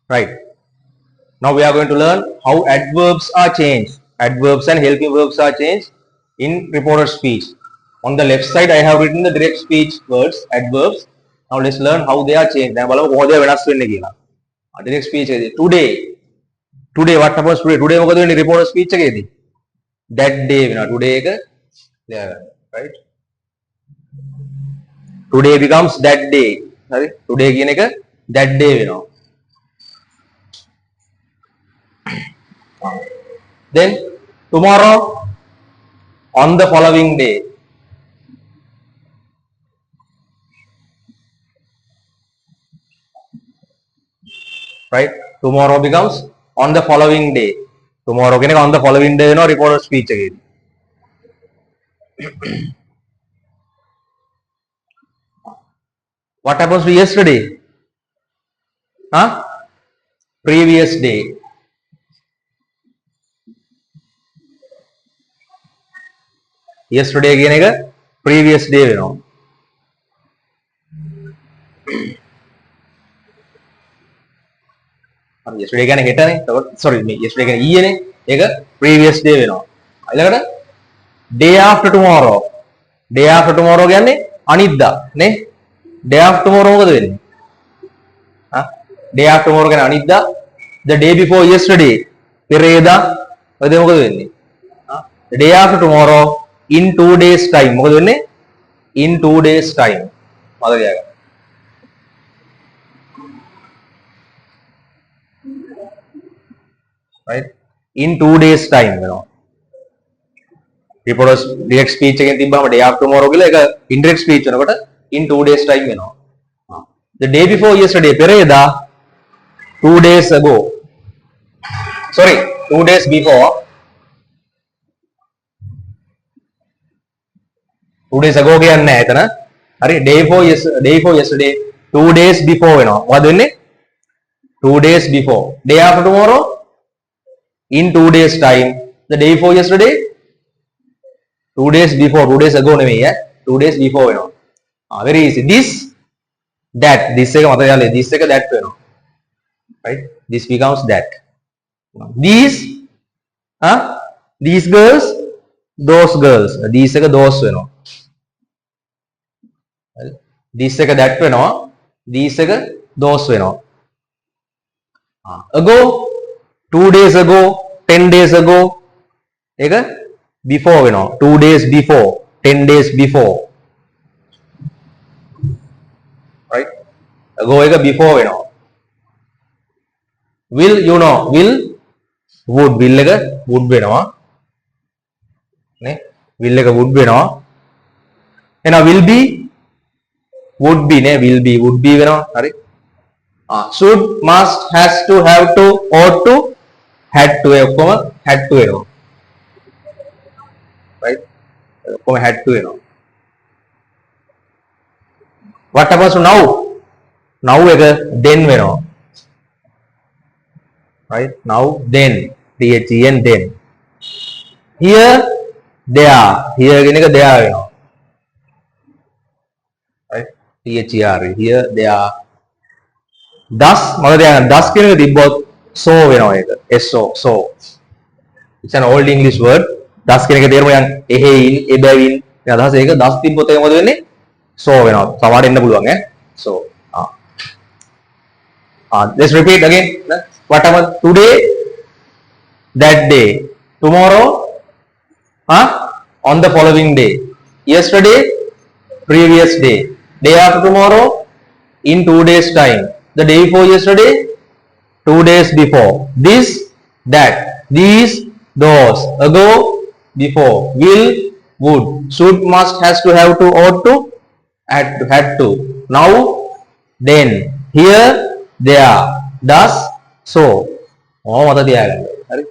Right. Now we are going to learn how adverbs are changed. Adverbs and helping verbs are changed in reported speech. On the left side, I have written the direct speech words, adverbs. Now let's learn how they are changed. දැන් බලමු කොහොමද වෙනස් වෙන්නේ කියලා. Direct speech එකේදී today. Today what happens today? Today මොකද වෙන්නේ reported speech එකේදී? That day වෙනවා. Today එක right? Today becomes that day. හරි? Today කියන එක that day වෙනවා. Then tomorrow on the following day. Right? Tomorrow becomes on the following day. Tomorrow කියන එක on the following day වෙනවා reported speech එකේදී. What happens to yesterday? Huh? Previous day. Yesterday කියන එක previous day වෙනවා. yesterday කියන්නේ හෙටනේ. sorry මේ yesterday කියන්නේ ඊයේනේ. ඒක previous day වෙනවා. ඊළඟට day after tomorrow. day after tomorrow කියන්නේ අනිද්දා නේ. day after tomorrow මොකද වෙන්නේ? day after tomorrow කියන්නේ අනිද්දා. the day before yesterday පෙරේදා ඔය දේ මොකද වෙන්නේ? the day after tomorrow in 2 days time මොකද වෙන්නේ? in 2 days time මතක තියාගන්න. right? in 2 days time වෙනවා. reported direct speech එකෙන් තිබ්බම day after tomorrow කියලා ඒක indirect speech වෙනකොට in 2 days time වෙනවා. the day before yesterday පෙරේදා 2 days ago. sorry 2 days before 2 days ago කියන්නේ නැහැ එතන. හරි day before yesterday 2 days before වෙනවා. මොකද වෙන්නේ? 2 days before. day after tomorrow in 2 days time. the day before yesterday 2 days before. 2 days ago නෙමෙයි 2 days before වෙනවා. very easy. this that this එක මතක තියාගන්න. this එක that වෙනවා. right? this becomes that. these these girls those girls. these එක those වෙනවා. this එක that වෙනවා. these එක those වෙනවා. ago 2 days ago 10 days ago ඒක before වෙනවා. 2 days before 10 days before. right? ago එක before වෙනවා. will you know will would will එක would වෙනවා නේ. will එක would වෙනවා. එහෙනම් will be would be නේ. will be would be වෙනවා. හරි. should must has to have to ought to had to ඔක්කොම had to වෙනවා. right? ඔක්කොම had to වෙනවා. what happens to now? now එක then වෙනවා. right? now then then then. here there here කියන එක there වෙනවා. right? here there. thus මොකද දැන් thus කියන එක තිබ්බොත් so වෙනවා ඒක. so it's an old english word. thus කියන එකේ තේරුම යන් එහෙයින් එබැවින් ඒ අදහස ඒක thus තිබ්බොත් ඒක මොකද වෙන්නේ? so වෙනවා. සමහරට එන්න පුළුවන් so let's repeat again. what happened today that day. tomorrow on the following day. yesterday previous day. day after tomorrow in 2 days time. the day before yesterday 2 days before. this that these those. ago before. will would. should must has to have to ought to had to. now then here there thus so. මතක තියාගන්න. හරි